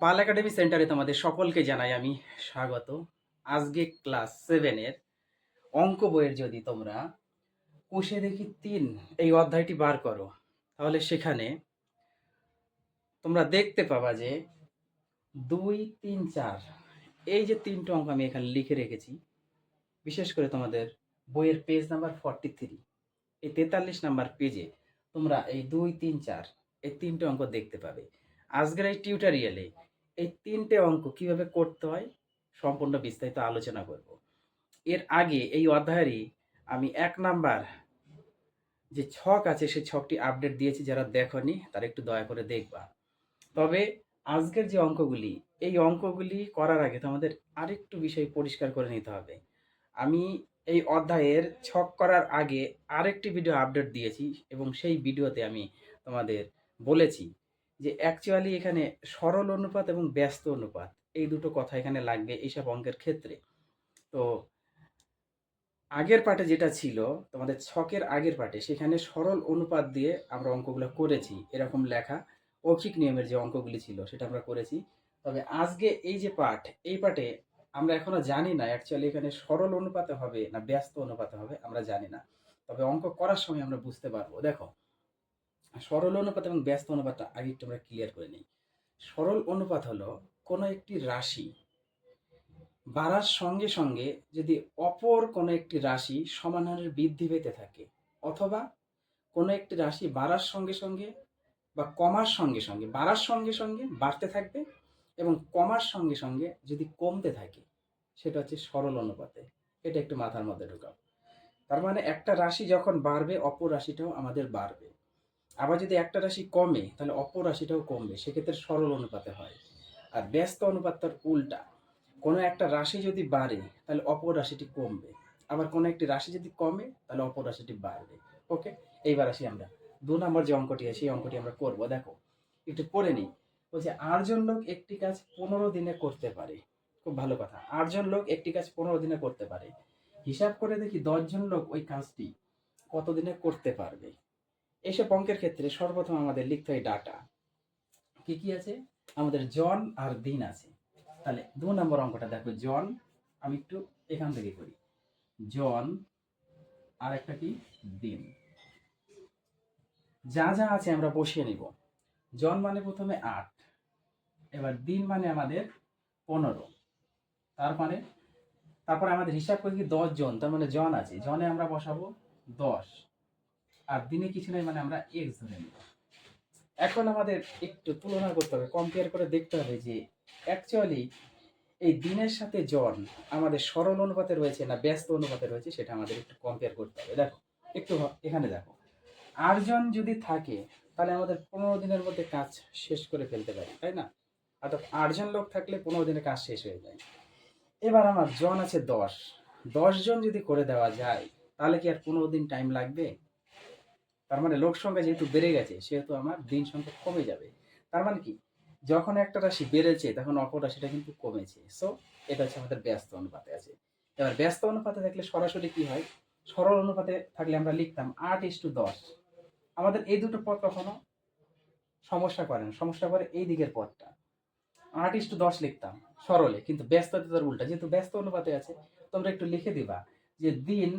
পাল academy সেন্টারে তোমাদের সকলকে জানাই আমি স্বাগত। আজকে ক্লাস 7 এর অঙ্ক বইয়ের যদি তোমরা কোষে দেখি 3 এই অধ্যায়টি বার করো, তাহলে সেখানে তোমরা দেখতে পাবা যে 2, 3, 4 এই যে 3টে অঙ্ক আমি এখানে লিখে রেখেছি। বিশেষ করে তোমাদের বইয়ের পেজ নাম্বার 43, এই 43 নাম্বার পেজে তোমরা এই 2, 3, 4 এই 3টে অঙ্ক দেখতে পাবে। আজকের এই টিউটোরিয়ালে এই 3টে অঙ্ক কিভাবে করতে হয় সম্পূর্ণ বিস্তারিত আলোচনা করব। এর আগে এই অধ্যায়েরই আমি 1 নাম্বার যে ছক আছে সেই ছকটি আপডেট দিয়েছি, যারা দেখোনি তারা একটু দয়া করে দেখবা। তবে আজকের যে অঙ্কগুলি, এই অঙ্কগুলি করার আগে তোমাদের আরেকটু বিষয় পরিষ্কার করে নিতে হবে। আমি এই অধ্যায়ের ছক করার আগে আরেকটি ভিডিও আপডেট দিয়েছি এবং সেই ভিডিওতে আমি তোমাদের বলেছি যে অ্যাকচুয়ালি এখানে সরল অনুপাত এবং ব্যস্ত অনুপাত এই দুটো কথা এখানে লাগবে এইসব অঙ্কের ক্ষেত্রে। তো আগের পার্টে যেটা ছিল, তোমাদের ছকের আগের পার্টে, সেখানে সরল অনুপাত দিয়ে আমরা অঙ্কগুলো করেছি, এরকম লেখা ঐখিক নিয়মের যে অঙ্কগুলি ছিল সেটা আমরা করেছি। তবে আজকে এই যে পার্ট, এই পার্টে আমরা এখনো জানি না অ্যাকচুয়ালি এখানে সরল অনুপাতে হবে না ব্যস্ত অনুপাতে হবে, আমরা জানি না। তবে অঙ্ক করার সময় আমরা বুঝতে পারবো। দেখো, সরল অনুপাত এবং ব্যস্ত অনুপাতটা আগে একটু আমরা ক্লিয়ার করে নিই। সরল অনুপাত হলো কোনো একটি রাশি বাড়ার সঙ্গে সঙ্গে যদি অপর কোনো একটি রাশি সমান হারে বৃদ্ধি পেতে থাকে, অথবা কোনো একটি রাশি বাড়ার সঙ্গে সঙ্গে বা কমার সঙ্গে সঙ্গে, বাড়ার সঙ্গে সঙ্গে বাড়তে থাকবে এবং কমার সঙ্গে সঙ্গে যদি কমতে থাকে, সেটা হচ্ছে সরল অনুপাতে। এটা একটু মাথার মধ্যে ঢোকাও। তার মানে একটা রাশি যখন বাড়বে অপর রাশিটাও আমাদের বাড়বে। আবার যদি একটা রাশি কমে তাহলে অপর রাশিটাও কমবে, সেক্ষেত্রে সরল অনুপাতে হয়। আর ব্যস্ত অনুপাত তার উল্টা। কোনো একটা রাশি যদি বাড়ে তাহলে অপর রাশিটি কমবে, আবার কোনো একটি রাশি যদি কমে তাহলে অপর রাশিটি বাড়বে। ওকে, এইবার আসি আমরা 2 নম্বর যে অঙ্কটি আছে সেই অঙ্কটি আমরা করব। দেখো, একটু পড়ে নিই। বলছে 8 জন লোক একটি কাজ 15 দিনে করতে পারে। খুব ভালো কথা, 8 জন লোক একটি কাজ 15 দিনে করতে পারে। হিসাব করে দেখি 10 জন লোক ওই কাজটি কত দিনে করতে পারবে। এইসব অঙ্কের ক্ষেত্রে সর্বপ্রথম আমাদের লিখতে হয় ডাটা। কি কি আছে? আমাদের জন আর দিন আছে। তাহলে 2 নম্বর অঙ্কটা দেখো, জন, আমি একটু এখান থেকে করি। জন আর একটা কি, দিন। যা যা আছে আমরা বসিয়ে নিব। জন মানে প্রথমে 8, এবার দিন মানে আমাদের 15, তার মানে তারপরে আমাদের হিসাব করি কি 10 জন, তার মানে জন আছে, জনে আমরা বসাবো 10, আর দিনে কিছু নেই মানে আমরা এক্স ধরে নিব। এখন আমাদের একটু তুলনা করতে হবে, কম্পেয়ার করে দেখতে হবে যে অ্যাকচুয়ালি এই দিনের সাথে জন আমাদের সরল অনুপাতে রয়েছে না ব্যস্ত অনুপাতে রয়েছে, সেটা আমাদের একটু কম্পেয়ার করতে হবে। দেখো, একটু এখানে দেখো, 8 জন যদি থাকে তাহলে আমাদের 15 দিনের মধ্যে কাজ শেষ করে ফেলতে পারি, তাই না? অর্থাৎ 8 জন লোক থাকলে 15 দিনে কাজ শেষ হয়ে যায়। এবার আমার জন আছে 10, 10 জন যদি করে দেওয়া যায় তাহলে কি আর 15 দিন টাইম লাগবে? তার মানে লোক সংখ্যা যেহেতু বেড়ে গেছে সেহেতু আমার দিন সংখ্যা কমে যাবে। তার মানে কি, যখন একটা রাশি বেড়েছে তখন অপর রাশিটা কিন্তু কমেছে। সো এটা হচ্ছে আমাদের ব্যস্ত অনুপাতে আছে। এবার ব্যস্ত অনুপাতে থাকলে সরাসরি কি হয়, সরল অনুপাতে থাকলে আমরা লিখতাম 8:10। আমাদের এই দুটো পদ কখনো সমস্যা করে না, সমস্যা করে এই দিকের পদটা। 8:10 লিখতাম সরলে, কিন্তু ব্যস্ততে তার উল্টা। যেহেতু ব্যস্ত অনুপাতে আছে, তোমরা একটু লিখে দিবা যে দিন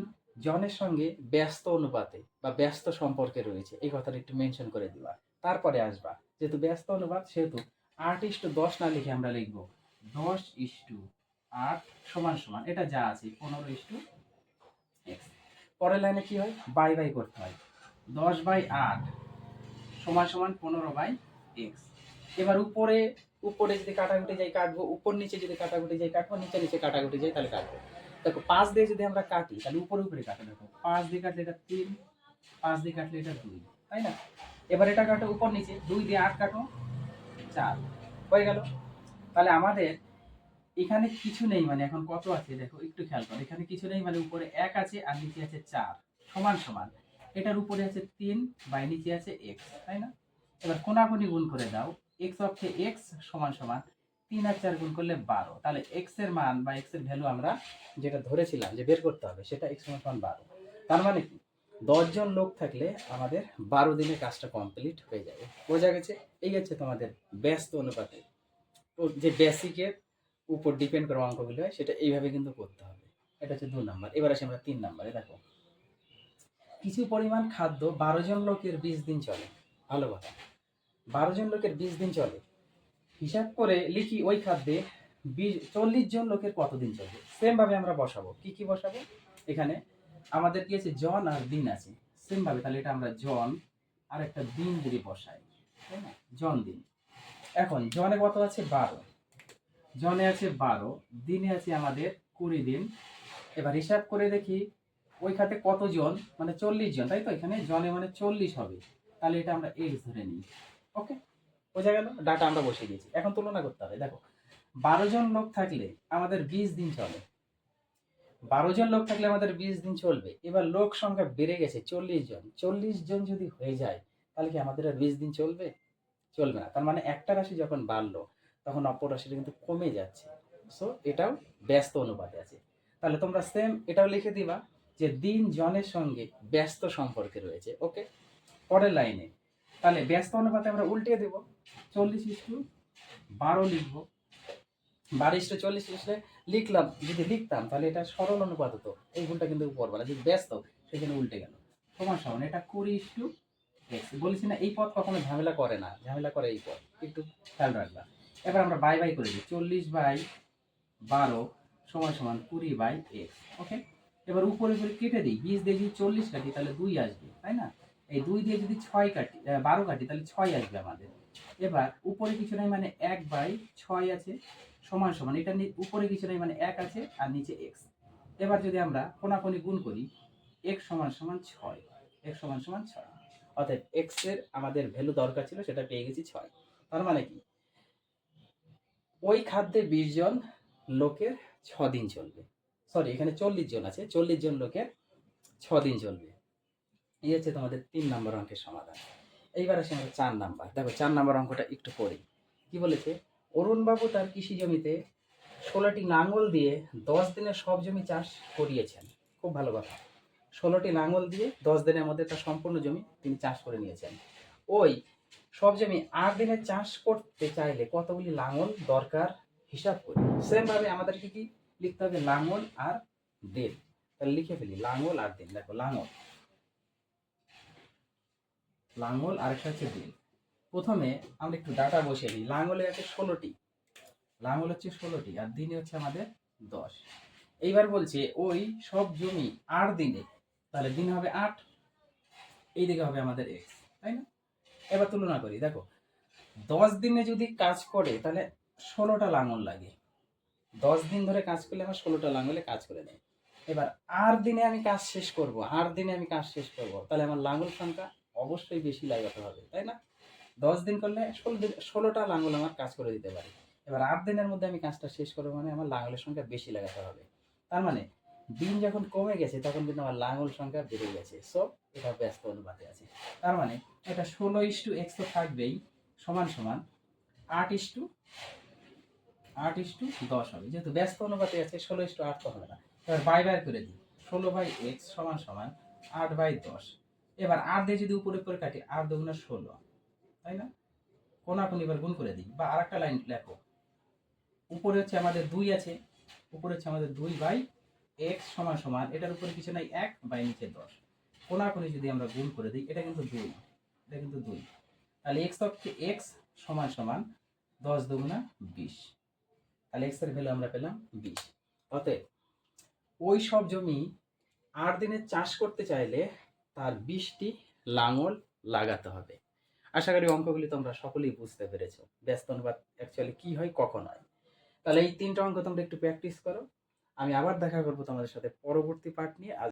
জনের সঙ্গে ব্যস্ত অনুপাতে বা ব্যস্ত সম্পর্কে রয়েছে, এই কথাটা একটু মেনশন করে দিবা। তারপরে আসবা, যেহেতু ব্যস্ত অনুপাত সেহেতু 8:10 না লিখে আমরা লিখবো 10:8 সমান সমান, এটা যা আছে 15:x। পরের লাইনে কি হয়, বাই বাই করতে হয়, 10/8 সমান সমান 15/x। এবার উপরে উপরে যদি কাটাকুটি যাই কাটবো, উপর নিচে যদি কাটাকুটি যাই কাটবো, নিচে নিচে কাটাকুটি যাই তাহলে কাটবো। দেখো 5 দিয়ে যদি আমরা কাটি তাহলে উপরে উপরে কাটে। দেখো 5 দিয়ে কাটলে এটা 3, 5 দিয়ে কাটলে এটা 2, তাই না? এবার এটা কাটো উপর নিচে, 2 দিয়ে 8 কাটো 4, হয়ে গেল। তাহলে আমাদের এখানে কিছু নেই মানে এখন কত আছে দেখো, একটু খেয়াল করো, এখানে কিছু নেই মানে উপরে 1 আছে আর নিচে আছে 4 সমান সমান, এটার উপরে আছে 3 বাই নিচে আছে x, তাই না? এবার কোনাকুনি গুণ করে দাও, x অক্ষে x সমান সমান 3 আর 4 গুণ করলে 12। তাহলে x এর মান বা x এর ভ্যালু আমরা যেটা ধরেছিলাম যে বের করতে হবে সেটা x সমান সমান 12। তার মানে কি, 10 জন লোক থাকলে আমাদের 12 দিনে কাজটা কমপ্লিট হয়ে যাবে। বোঝা গেছে? এই হচ্ছে তোমাদের ব্যস্ত অনুপাতে যে বেসিকের উপর ডিপেন্ড করা অঙ্কগুলো হয় সেটা এইভাবে কিন্তু করতে হবে। এটা হচ্ছে 2 নাম্বার। এবার আসি আমরা 3 নাম্বারে। দেখো, কিছু পরিমাণ খাদ্য 12 জন লোকের 20 দিন চলে। ভালো কথা। 12 জন লোকের 20 দিন চলে। হিসাব করে লিখি ওই খাদ্যে 40 জন লোকের কতদিন চলবে। সেম ভাবে আমরা বসাবো। কি কি বসাবো? এখানে আমাদের কি আছে, জন আর দিন আছে। সেম ভাবে তাহলে এটা আমরা জন আর একটা দিন যদি বসাই, তাই না? জন দিন। এখন জনে কত আছে? 12। জনে আছে 12, দিনে আছে আমাদের 20 দিন। এবার হিসাব করে দেখি ওই খাতে কতজন, মানে 40 জন, তাই তো? এখানে জনে মানে 40 হবে, তাহলে এটা আমরা এক্স ধরে নিই। ওকে, বোঝা গেল? ডাটা আমরা বসিয়ে দিয়েছি। এখন তুলনা করতে হবে। দেখো, 12 জন লোক থাকলে আমাদের 20 দিন চলে। 12 জন লোক থাকলে আমাদের 20 দিন চলবে। এবার লোক সংখ্যা বেড়ে গেছে 40 জন। 40 জন যদি হয়ে যায় তাহলে কি আমাদের আর 20 দিন চলবে? চলবে না। তার মানে একটা রাশি যখন বাড়লো তখন অপর রাশিটা কিন্তু কমে যাচ্ছে। সো এটাও ব্যস্ত অনুপাতে আছে। তাহলে তোমরা সেম এটাও লিখে দিবা যে দিন জনের সঙ্গে ব্যস্ত সম্পর্কে রয়েছে। ওকে, পরের লাইনে তাহলে ব্যস্ত অনুপাতে আমরা উল্টিয়ে দেব। 40:12 লিখবো। 12:40 লিখলে লিখলাম, যদি লিখতাম তাহলে এটা সরল অনুপাত হতো। এই ভুলটা কিন্তু করবো না। যদি ব্যস্ত সেখানে উল্টে গেল। সমান সমান এটা 20:x। বলেছি না এই পথ কখনো ঝামেলা করে না, ঝামেলা করে এই পথ, একটু খেয়াল রাখবা। এবার আমরা বাই বাই করে দিই। 40/12 সমান সমান 20/x। ওকে, এবার উপরে উপরে কেটে দিই। 20 দিয়ে যদি 40 কাটি তাহলে 2 আসবে, তাই না? এই 2 দিয়ে যদি 12 কাটি তাহলে 6 আসবে আমাদের। এবার উপরে কিছু নাই মানে 1/6 আছে, সমান সমান এটা উপরে কিছু নাই মানে 1 আছে আর নিচে x। এবার যদি আমরা কোনাকুনি গুণ করি, x সমান সমান 6, x সমান সমান 6। অর্থাৎ x এর আমাদের ভ্যালু দরকার ছিল, সেটা পেয়ে গেছি 6। তার মানে কি, ওই খাদ্যে 20 জন লোকের 6 দিন চলবে। সরি, এখানে 40 জন আছে, 40 জন লোকের 6 দিন চলবে। এই হচ্ছে তোমাদের 3 নম্বর অঙ্কের সমাধান। এইবার আসি আমরা 4 নাম্বার। দেখো 4 নাম্বার অঙ্কটা একটু পড়ি। কি বলেছে? অরুণবাবু তার কৃষি জমিতে 16টি লাঙল দিয়ে 10 দিনে সব জমি চাষ করিয়েছেন। খুব ভালো কথা। 16টি লাঙল দিয়ে 10 দিনের মধ্যে তার সম্পূর্ণ জমি তিনি চাষ করে নিয়েছেন। ওই সব জমি 8 দিনে চাষ করতে চাইলে কতগুলি লাঙল দরকার হিসাব করি। সেম ভাবে আমাদের কি লিখতে হবে? লাঙল আর দিন। তাহলে লিখে ফেলি লাঙল আর দিন। দেখো, লাঙল আর একটা হচ্ছে দিন। প্রথমে আমরা একটু ডাটা বসিয়ে নিই। লাঙলে আছে 16টি, লাঙল হচ্ছে 16টি আর দিনে হচ্ছে আমাদের 10। এইবার বলছে ওই সব জমি 8 দিনে, তাহলে দিন হবে 8, এই দিকে হবে আমাদের x, তাই না? এবার তুলনা করি। দেখো, 10 দিনে যদি কাজ করে তাহলে 16টা লাঙল লাগে। 10 দিন ধরে কাজ করলে আমার 16টা লাঙলে কাজ করে নেয়। এবার 8 দিনে আমি কাজ শেষ করব, 8 দিনে আমি কাজ শেষ করব, তাহলে আমার লাঙল সংখ্যা অবশ্যই বেশি লাগাতে হবে, তাই না? 10 দিন করলে 16টা লাঙল আমার কাজ করে দিতে পারে। এবার 8 দিনের মধ্যে আমি কাজটা শেষ করবো, মানে আমার লাঙলের সংখ্যা বেশি লাগাতে হবে। তার মানে দিন যখন কমে গেছে তখন কিন্তু আমার লাঙল সংখ্যা বেড়ে গেছে। সো এটা ব্যস্ত অনুপাতে আছে। তার মানে এটা 16:x তো থাকবেই, সমান সমান 8:10 হবে। যেহেতু ব্যস্ত অনুপাতে আছে 16:8 তো হবে না। এবার বাই বাই করে দিই। 16/x সমান সমান 8/10। এবার 8 দিয়ে যদি উপরে উপরে কাটি, 8 দুগুণে 16, তাই না? কোনাকুনি এবার গুণ করে দিই। বা আরেকটা লাইন লেখো, উপরে হচ্ছে আমাদের 2 আছে, উপরে হচ্ছে আমাদের 2/x সমান সমান এটার উপরে কিছু নাই 1 বাই নিচে 10। কোনাকুনি যদি আমরা গুণ করে দিই, এটা কিন্তু 2, এটা কিন্তু 2। তাহলে x সমান সমান 10 দুগুণা 20। তাহলে x এর ভ্যালু আমরা পেলাম 20। অতএব ওই সব জমি 8 দিনে চাষ করতে চাইলে তার 20টি লাঙল লাগাতে হবে। আশা করি অঙ্কগুলি তোমরা সকলেই বুঝতে পেরেছো। ব্যস্ত অনুপাত অ্যাকচুয়ালি কি হয়, কখন হয়। তাহলে এই 3টা অঙ্ক তোমরা একটু প্র্যাকটিস করো। আমি আবার দেখা করবো তোমাদের সাথে পরবর্তী পার্ট নিয়ে।